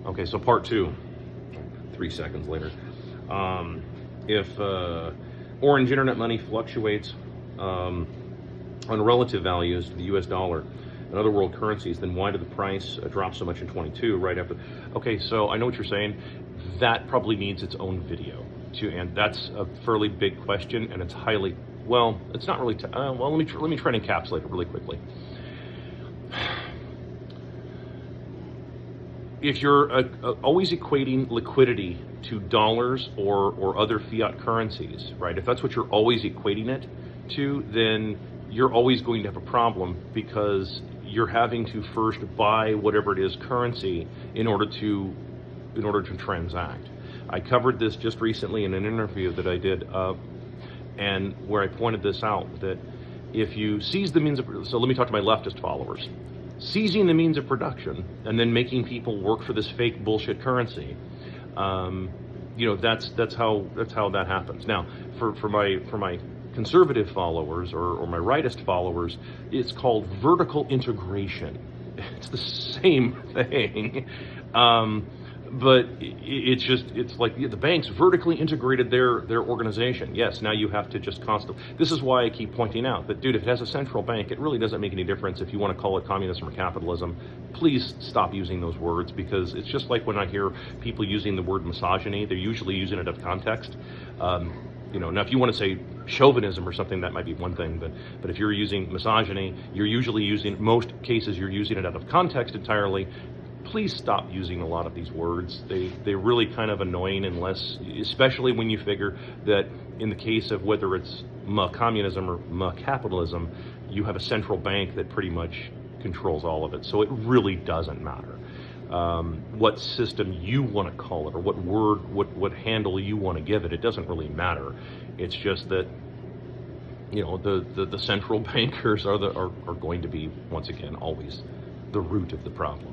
Okay, so part two, 3 seconds later. If orange internet money fluctuates on relative values to the US dollar and other world currencies, then why did the price drop so much in 22 right after? Okay, so I know what you're saying. That probably needs its own video too, and that's a fairly big question, and it's highly, well, it's not really, well, let me try to encapsulate it really quickly. If you're always equating liquidity to dollars or other fiat currencies, right? If that's what you're always equating it to, then you're always going to have a problem, because you're having to first buy whatever it is currency in order to transact. I covered this just recently in an interview that I did, and where I pointed this out, that if you seize the means of, so let me talk to my leftist followers. Seizing the means of production and then making people work for this fake bullshit currency, that's how that happens. Now, for my conservative followers or my rightist followers, it's called vertical integration. It's the same thing. But it's like the banks vertically integrated their organization. Yes, now you have to just constantly. This is why I keep pointing out that, dude, if it has a central bank, it really doesn't make any difference if you want to call it communism or capitalism. Please stop using those words, because it's just like when I hear people using the word misogyny, they're usually using it out of context. Now if you want to say chauvinism or something, that might be one thing, but if you're using misogyny, you're usually using, most cases, you're using it out of context entirely. Please stop using a lot of these words. They're really kind of annoying, especially when you figure that in the case of whether it's communism or capitalism, you have a central bank that pretty much controls all of it. So it really doesn't matter what system you want to call it, or what word, what handle you want to give it. It doesn't really matter. It's just that, the central bankers are going to be, once again, always the root of the problem.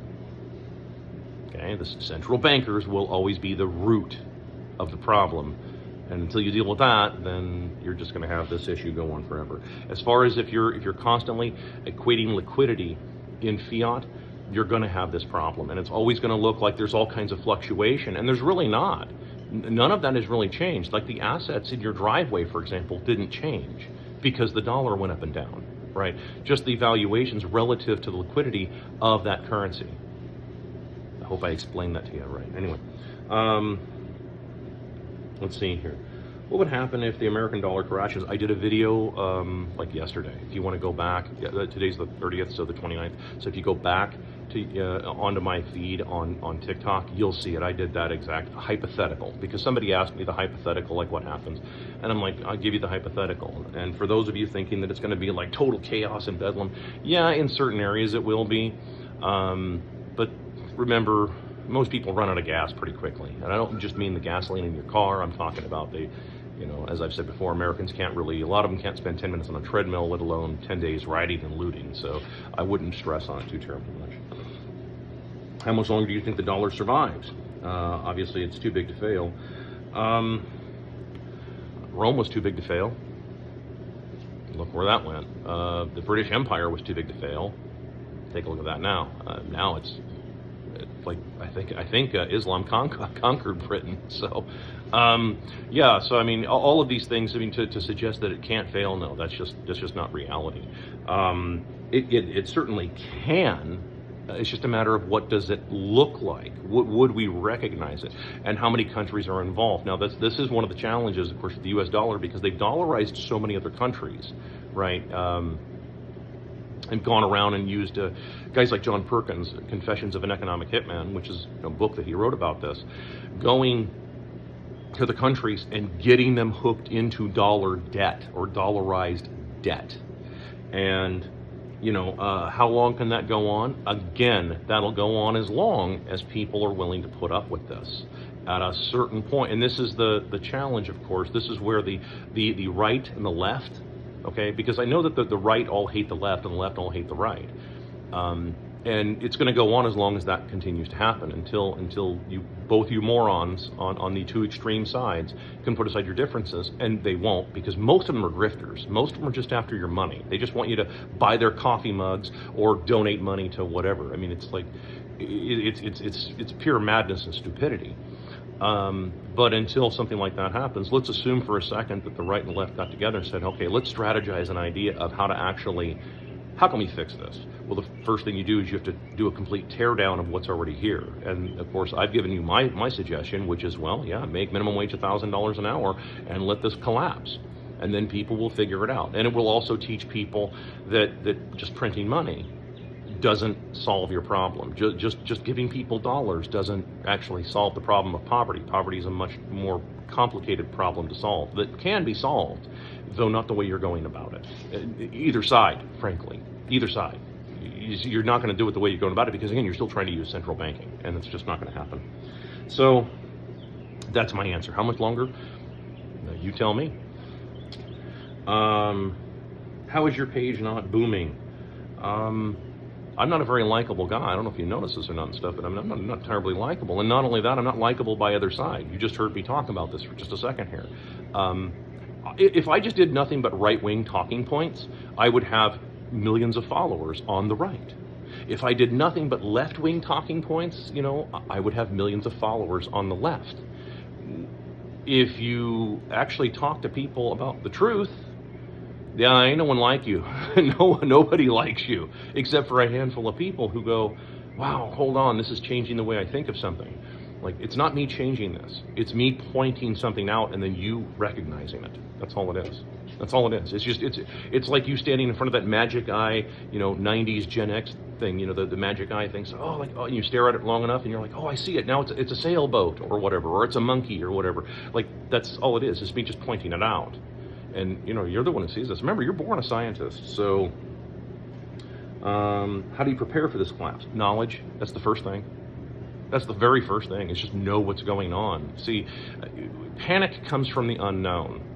Okay, the central bankers will always be the root of the problem, and until you deal with that, then you're just going to have this issue go on forever. As far as if you're constantly equating liquidity in fiat, you're going to have this problem, and it's always going to look like there's all kinds of fluctuation, and there's really not. None of that has really changed. Like the assets in your driveway, for example, didn't change because the dollar went up and down, right? Just the valuations relative to the liquidity of that currency. I hope I explained that to you right. Anyway, let's see here. What would happen if the American dollar crashes? I did a video like yesterday. If you want to go back, today's the 30th, so the 29th. So if you go back to onto my feed on TikTok, you'll see it. I did that exact hypothetical, because somebody asked me the hypothetical, like what happens, and I'm like, I'll give you the hypothetical. And for those of you thinking that it's going to be like total chaos and bedlam, yeah, in certain areas it will be, but remember, most people run out of gas pretty quickly. And I don't just mean the gasoline in your car. I'm talking about as I've said before, Americans can't really, a lot of them can't spend 10 minutes on a treadmill, let alone 10 days riding and looting. So I wouldn't stress on it too terribly much. How much longer do you think the dollar survives? Obviously, it's too big to fail. Rome was too big to fail. Look where that went. The British Empire was too big to fail. Take a look at that now. Now it's like I think Islam conquered Britain. So so I mean, all of these things, I mean, to suggest that it can't fail, no, that's just not reality. It certainly can. It's just a matter of what does it look like? Would we recognize it? And how many countries are involved? Now, this is one of the challenges, of course, of the U.S. dollar, because they've dollarized so many other countries, right? And gone around and used guys like John Perkins, Confessions of an Economic Hitman, which is a book that he wrote about this, going to the countries and getting them hooked into dollar debt or dollarized debt. And, how long can that go on? Again, that'll go on as long as people are willing to put up with this. At a certain point, and this is the challenge, of course, this is where the right and the left, okay, because I know that the right all hate the left and the left all hate the right. And it's going to go on as long as that continues to happen, until both you morons on the two extreme sides can put aside your differences, and they won't, because most of them are grifters. Most of them are just after your money. They just want you to buy their coffee mugs or donate money to whatever. I mean, it's like, It's pure madness and stupidity. But until something like that happens, let's assume for a second that the right and the left got together and said, okay, let's strategize an idea of how can we fix this? Well, the first thing you do is you have to do a complete tear down of what's already here. And of course, I've given you my suggestion, which is, well, yeah, make minimum wage $1,000 an hour and let this collapse. And then people will figure it out. And it will also teach people that just printing money doesn't solve your problem. Just giving people dollars doesn't actually solve the problem of poverty. Poverty is a much more complicated problem to solve that can be solved, though not the way you're going about it. Either side, frankly, either side. You're not going to do it the way you're going about it because, again, you're still trying to use central banking, and it's just not going to happen. So that's my answer. How much longer? You tell me. How is your page not booming? I'm not a very likable guy. I don't know if you notice this or not and stuff, but I'm not terribly likable. And not only that, I'm not likable by either side. You just heard me talk about this for just a second here. If I just did nothing but right-wing talking points, I would have millions of followers on the right. If I did nothing but left-wing talking points, I would have millions of followers on the left. If you actually talk to people about the truth, yeah, ain't no one like you. Nobody likes you, except for a handful of people who go, wow, hold on, this is changing the way I think of something. Like, it's not me changing this. It's me pointing something out and then you recognizing it. That's all it is. That's all it is. It's like you standing in front of that magic eye, 90s Gen X thing, the magic eye thing. So, and you stare at it long enough and you're like, oh, I see it. Now it's a sailboat or whatever, or it's a monkey or whatever. Like, that's all it is. It's me just pointing it out. And, you're the one who sees this. Remember, you're born a scientist. So, how do you prepare for this collapse? Knowledge. That's the first thing. That's the very first thing. It's just know what's going on. See, panic comes from the unknown.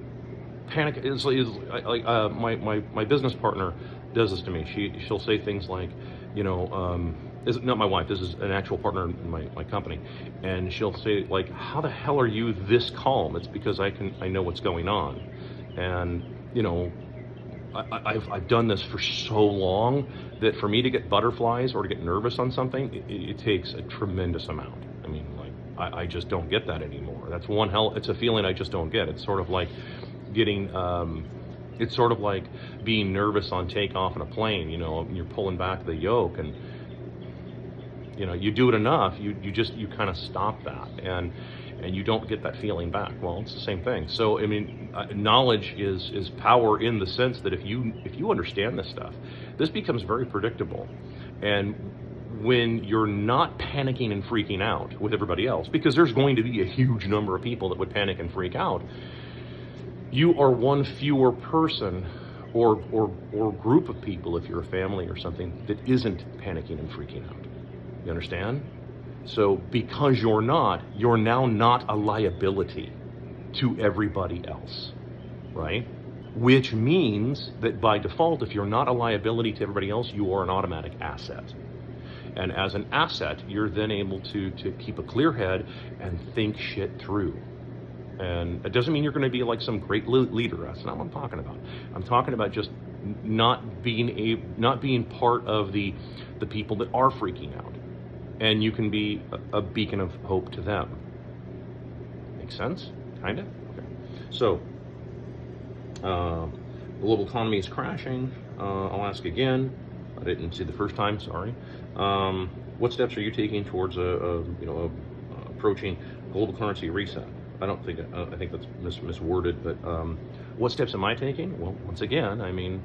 Panic is like my business partner does this to me. She'll say things like, this is not my wife. This is an actual partner in my company, and she'll say like, "How the hell are you this calm?" It's because I know what's going on, and I've done this for so long that for me to get butterflies or to get nervous on something, it takes a tremendous amount. I mean, I just don't get that anymore. That's it's a feeling I just don't get. It's sort of like getting, it's sort of like being nervous on takeoff in a plane, you're pulling back the yoke and, you do it enough, you kind of stop that and you don't get that feeling back. Well, it's the same thing. So, I mean, knowledge is power in the sense that if you understand this stuff, this becomes very predictable. And when you're not panicking and freaking out with everybody else, because there's going to be a huge number of people that would panic and freak out, you are one fewer person or group of people, if you're a family or something, that isn't panicking and freaking out. You understand? So because you're now not a liability to everybody else, right? Which means that by default, if you're not a liability to everybody else, you are an automatic asset. And as an asset, you're then able to keep a clear head and think shit through. And it doesn't mean you're going to be like some great leader. That's not what I'm talking about. I'm talking about just not being part of the people that are freaking out. And you can be a beacon of hope to them. Make sense? Kind of? Okay. So, the global economy is crashing. I'll ask again. I didn't see the first time, sorry. What steps are you taking towards approaching global currency reset? I think that's misworded, but what steps am I taking? Well, once again, I mean,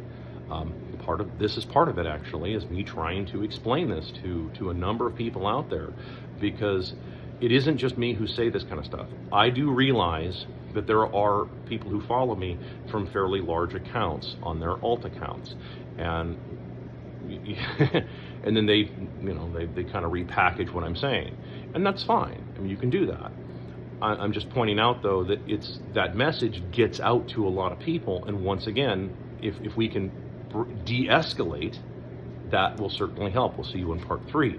this is part of it actually, is me trying to explain this to a number of people out there, because it isn't just me who say this kind of stuff. I do realize that there are people who follow me from fairly large accounts on their alt accounts, and and then they kind of repackage what I'm saying, and that's fine. I mean, you can do that. I'm just pointing out, though, that that message gets out to a lot of people, and once again, if we can de-escalate, that will certainly help. We'll see you in part 3.